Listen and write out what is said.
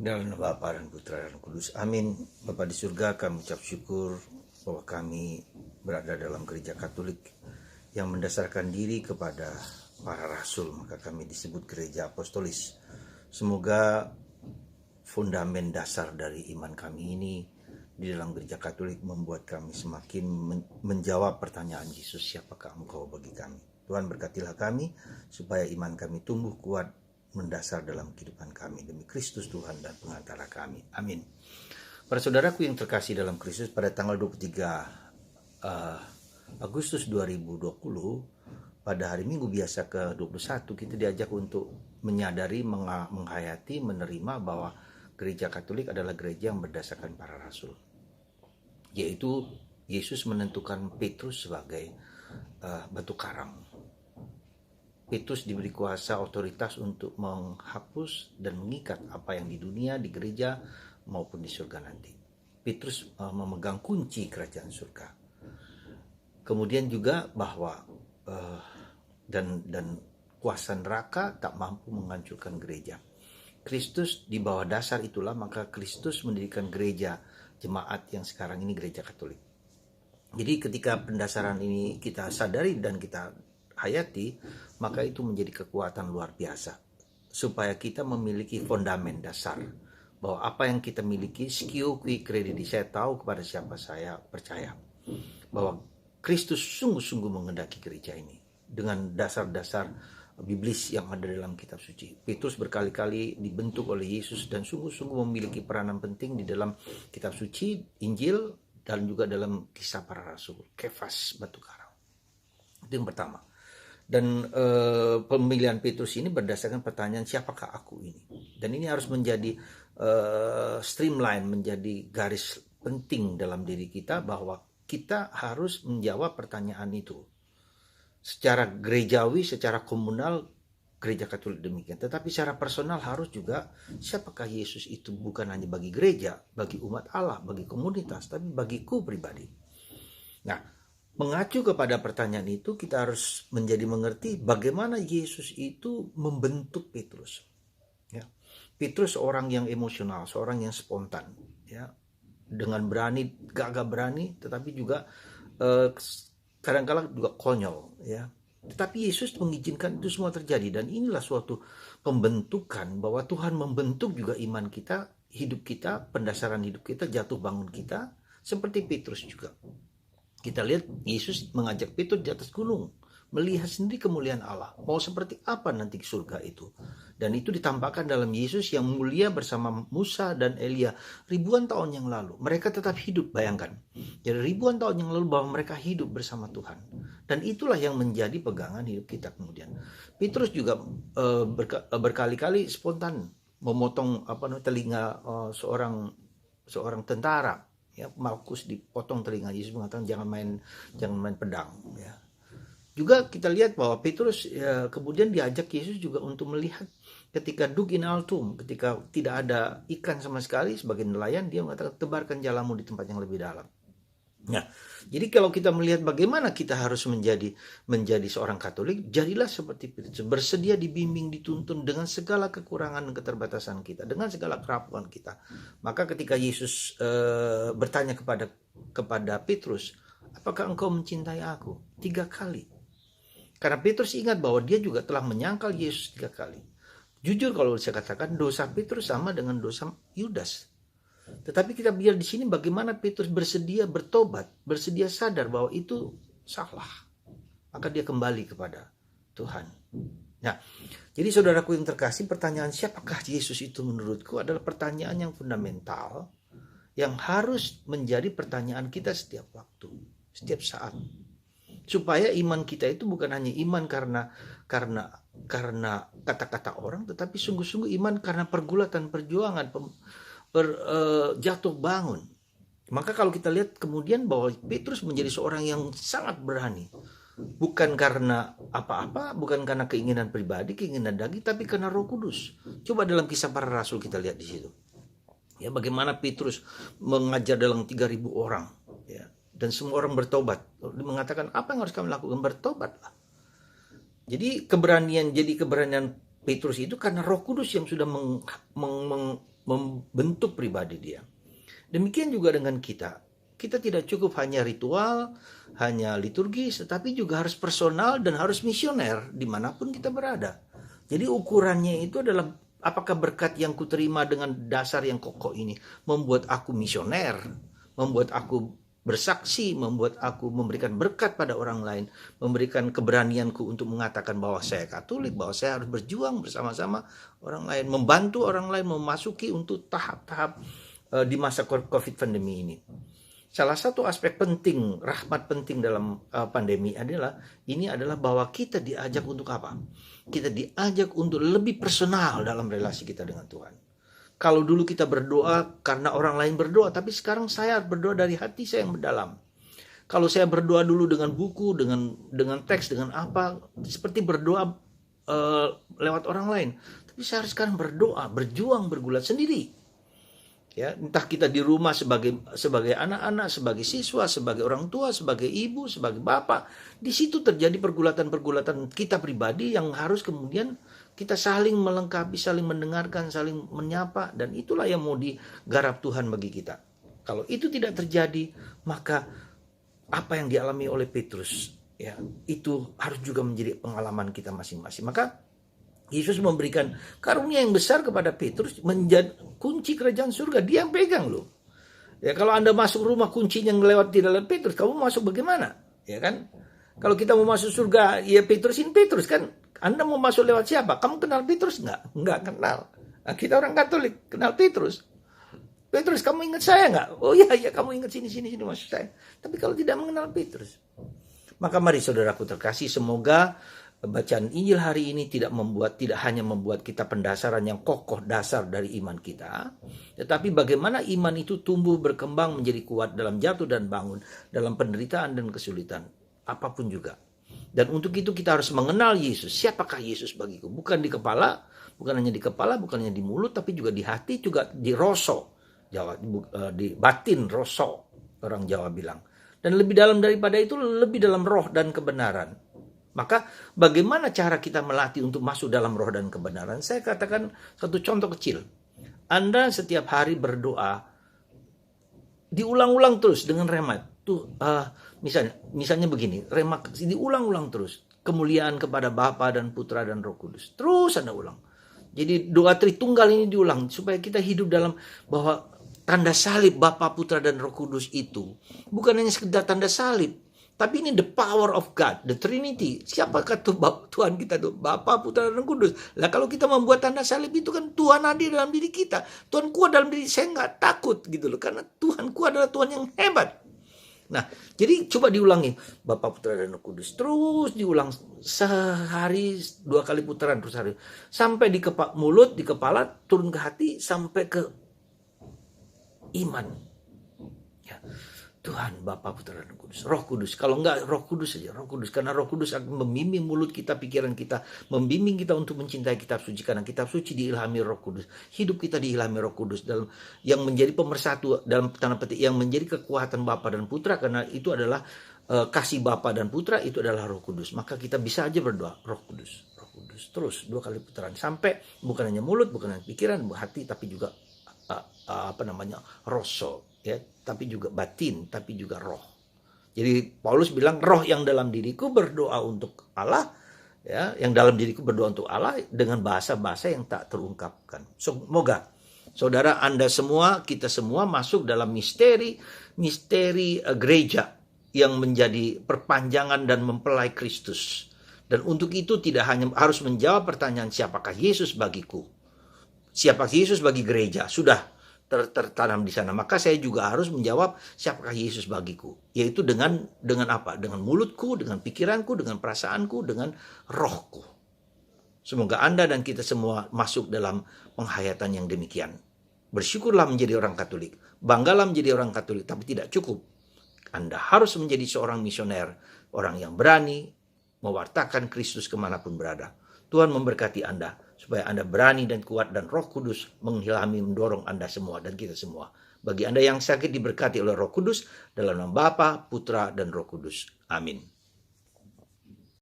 Dalam nama Bapa dan Putra dan Kudus. Amin. Bapa di surga, kami ucap syukur bahwa kami berada dalam gereja Katolik yang mendasarkan diri kepada para rasul, maka kami disebut gereja apostolis. Semoga fundamen dasar dari iman kami ini di dalam gereja Katolik membuat kami semakin menjawab pertanyaan Yesus, siapakah engkau bagi kami. Tuhan berkatilah kami supaya iman kami tumbuh kuat mendasar dalam kehidupan kami demi Kristus Tuhan dan pengantara kami. Amin. Para saudaraku yang terkasih dalam Kristus, pada tanggal 23 Agustus 2020, pada hari Minggu biasa ke-21, kita diajak untuk menyadari, menghayati, menerima bahwa gereja Katolik adalah gereja yang berdasarkan para rasul. Yaitu Yesus menentukan Petrus sebagai batu karang. Petrus diberi kuasa otoritas untuk menghapus dan mengikat apa yang di dunia, di gereja, maupun di surga nanti. Petrus memegang kunci kerajaan surga. Kemudian juga bahwa dan kuasa neraka tak mampu menghancurkan gereja. Kristus di bawah dasar itulah maka Kristus mendirikan gereja jemaat yang sekarang ini gereja Katolik. Jadi ketika pendasaran ini kita sadari dan kita hayati, maka itu menjadi kekuatan luar biasa supaya kita memiliki fondamen dasar bahwa apa yang kita miliki, skill, qui credit, saya tahu kepada siapa saya percaya, bahwa Kristus sungguh-sungguh mengendaki gereja ini dengan dasar-dasar biblis yang ada dalam kitab suci. Petrus berkali-kali dibentuk oleh Yesus dan sungguh-sungguh memiliki peranan penting di dalam kitab suci, Injil, dan juga dalam kisah para rasul. Kefas, batu karang. Itu yang pertama. Dan pemilihan Petrus ini berdasarkan pertanyaan siapakah aku ini. Dan ini harus menjadi streamline, menjadi garis penting dalam diri kita bahwa kita harus menjawab pertanyaan itu. Secara gerejawi, secara komunal, gereja Katolik demikian. Tetapi secara personal harus juga siapakah Yesus itu, bukan hanya bagi gereja, bagi umat Allah, bagi komunitas, tapi bagiku pribadi. Nah, mengacu kepada pertanyaan itu, kita harus menjadi mengerti bagaimana Yesus itu membentuk Petrus. Ya. Petrus seorang yang emosional, seorang yang spontan, ya, dengan berani, gagah berani, tetapi juga kadang-kadang juga konyol, ya. Tetapi Yesus mengizinkan itu semua terjadi, dan inilah suatu pembentukan bahwa Tuhan membentuk juga iman kita, hidup kita, pendasaran hidup kita, jatuh bangun kita, seperti Petrus juga. Kita lihat Yesus mengajak Petrus di atas gunung, melihat sendiri kemuliaan Allah. Mau seperti apa nanti surga itu. Dan itu ditampakkan dalam Yesus yang mulia bersama Musa dan Elia ribuan tahun yang lalu. Mereka tetap hidup, bayangkan. Jadi ribuan tahun yang lalu bahwa mereka hidup bersama Tuhan. Dan itulah yang menjadi pegangan hidup kita kemudian. Petrus juga berkali-kali spontan memotong telinga seorang tentara. Ya, Malkus dipotong telinga. Yesus mengatakan jangan main pedang. Ya. Juga kita lihat bahwa Petrus kemudian diajak Yesus juga untuk melihat ketika dug in altum, ketika tidak ada ikan sama sekali sebagai nelayan, dia mengatakan tebarkan jalamu di tempat yang lebih dalam. Nah, jadi kalau kita melihat bagaimana kita harus menjadi seorang Katolik, jadilah seperti Petrus, bersedia dibimbing, dituntun dengan segala kekurangan dan keterbatasan kita, dengan segala kerapuan kita. Maka ketika Yesus bertanya kepada Petrus, apakah engkau mencintai aku? 3 kali. Karena Petrus ingat bahwa dia juga telah menyangkal Yesus 3 kali. Jujur kalau saya katakan, dosa Petrus sama dengan dosa Yudas. Tetapi kita biar di sini bagaimana Petrus bersedia bertobat, bersedia sadar bahwa itu salah. Maka dia kembali kepada Tuhan. Nah, jadi saudaraku yang terkasih, pertanyaan siapakah Yesus itu menurutku adalah pertanyaan yang fundamental, yang harus menjadi pertanyaan kita setiap waktu, setiap saat. Supaya iman kita itu bukan hanya iman karena kata-kata orang, tetapi sungguh-sungguh iman karena pergulatan, perjuangan, jatuh bangun. Maka kalau kita lihat kemudian bahwa Petrus menjadi seorang yang sangat berani, bukan karena apa-apa, bukan karena keinginan pribadi, keinginan daging, tapi karena Roh Kudus. Coba dalam kisah para rasul kita lihat di situ. Ya, bagaimana Petrus mengajar dalam 3.000 orang, ya, dan semua orang bertobat. Dia mengatakan, apa yang harus kami lakukan? Bertobatlah. Jadi keberanian Petrus itu karena Roh Kudus yang sudah membentuk pribadi dia. Demikian juga dengan kita. Kita tidak cukup hanya ritual, hanya liturgis, tetapi juga harus personal dan harus misioner dimanapun kita berada. Jadi ukurannya itu adalah apakah berkat yang kuterima dengan dasar yang kokoh ini membuat aku misioner, membuat aku bersaksi, membuat aku memberikan berkat pada orang lain, memberikan keberanianku untuk mengatakan bahwa saya Katolik, bahwa saya harus berjuang bersama-sama orang lain, membantu orang lain memasuki untuk tahap-tahap di masa COVID pandemi ini. Salah satu aspek penting, rahmat penting dalam pandemi adalah bahwa kita diajak untuk apa? Kita diajak untuk lebih personal dalam relasi kita dengan Tuhan. Kalau dulu kita berdoa karena orang lain berdoa, tapi sekarang saya berdoa dari hati saya yang mendalam. Kalau saya berdoa dulu dengan buku, dengan teks, dengan apa, seperti berdoa lewat orang lain. Tapi saya harus sekarang berdoa, berjuang, bergulat sendiri. Ya, entah kita di rumah sebagai anak-anak, sebagai siswa, sebagai orang tua, sebagai ibu, sebagai bapak, di situ terjadi pergulatan-pergulatan kita pribadi yang harus kemudian kita saling melengkapi, saling mendengarkan, saling menyapa, dan itulah yang mau digarap Tuhan bagi kita. Kalau itu tidak terjadi, maka apa yang dialami oleh Petrus, ya, itu harus juga menjadi pengalaman kita masing-masing. Maka Yesus memberikan karunia yang besar kepada Petrus, menjadi kunci kerajaan surga. Dia yang pegang loh. Ya, kalau Anda masuk rumah kuncinya lewat di dalam Petrus, kamu masuk bagaimana? Ya kan? Kalau kita mau masuk surga, ya Petrusin Petrus kan. Anda mau masuk lewat siapa? Kamu kenal Petrus nggak? Nggak kenal. Nah, kita orang Katolik kenal Petrus. Petrus, kamu ingat saya nggak? Oh iya, kamu ingat sini maksud saya. Tapi kalau tidak mengenal Petrus, maka mari saudaraku terkasih, semoga bacaan Injil hari ini tidak hanya membuat kita pendasaran yang kokoh dasar dari iman kita, tetapi bagaimana iman itu tumbuh berkembang menjadi kuat dalam jatuh dan bangun, dalam penderitaan dan kesulitan, apapun juga. Dan untuk itu kita harus mengenal Yesus. Siapakah Yesus bagiku? Bukan di kepala, bukan hanya di kepala, bukan hanya di mulut, tapi juga di hati, juga di roso, di batin, roso, orang Jawa bilang. Dan lebih dalam daripada itu, lebih dalam roh dan kebenaran. Maka bagaimana cara kita melatih untuk masuk dalam roh dan kebenaran? Saya katakan satu contoh kecil. Anda setiap hari berdoa, diulang-ulang terus dengan remat. Misalnya begini, remat diulang-ulang terus. Kemuliaan kepada Bapa dan Putra dan Roh Kudus. Terus Anda ulang. Jadi doa Tritunggal ini diulang supaya kita hidup dalam bahwa tanda salib Bapa, Putra dan Roh Kudus itu bukan hanya sekedar tanda salib. Tapi ini the power of God, the Trinity. Siapakah Tuhan kita itu? Bapa, Putra, dan Kudus. Lah kalau kita membuat tanda salib itu kan Tuhan hadir dalam diri kita. Tuhan kuat dalam diri saya, nggak takut gitu loh. Karena Tuhan kuat adalah Tuhan yang hebat. Nah, jadi coba diulangi. Bapa, Putra, dan Kudus. Terus diulang sehari 2 kali putaran terus hari. Sampai di mulut, di kepala, turun ke hati, sampai ke iman. Ya. Tuhan, Bapa, Putra, dan Kudus. Roh Kudus. Kalau enggak, Roh Kudus saja. Roh Kudus. Karena Roh Kudus akan membimbing mulut kita, pikiran kita. Membimbing kita untuk mencintai kitab suci. Karena kitab suci diilhami Roh Kudus. Hidup kita diilhami Roh Kudus. Yang menjadi pemersatu, dalam tanda petik, yang menjadi kekuatan Bapa dan Putra. Karena itu adalah kasih Bapa dan Putra, itu adalah Roh Kudus. Maka kita bisa aja berdoa, Roh Kudus. Roh Kudus. Terus 2 kali putaran. Sampai bukan hanya mulut, bukan hanya pikiran, hati, tapi juga roso. Ya, tapi juga batin, tapi juga roh. Jadi Paulus bilang roh yang dalam diriku berdoa untuk Allah, ya, yang dalam diriku berdoa untuk Allah dengan bahasa-bahasa yang tak terungkapkan. Semoga saudara, Anda semua, kita semua masuk dalam misteri gereja yang menjadi perpanjangan dan mempelai Kristus. Dan untuk itu tidak hanya harus menjawab pertanyaan siapakah Yesus bagiku, siapakah Yesus bagi gereja, sudah tertanam di sana. Maka saya juga harus menjawab siapakah Yesus bagiku, yaitu dengan apa? Dengan mulutku, dengan pikiranku, dengan perasaanku, dengan rohku. Semoga Anda dan kita semua masuk dalam penghayatan yang demikian. Bersyukurlah menjadi orang Katolik, banggalah menjadi orang Katolik, tapi tidak cukup. Anda harus menjadi seorang misioner, orang yang berani mewartakan Kristus kemanapun berada. Tuhan memberkati Anda, supaya Anda berani dan kuat, dan Roh Kudus mengilhami, mendorong Anda semua dan kita semua. Bagi Anda yang sakit, diberkati oleh Roh Kudus, dalam nama Bapa, Putra, dan Roh Kudus. Amin.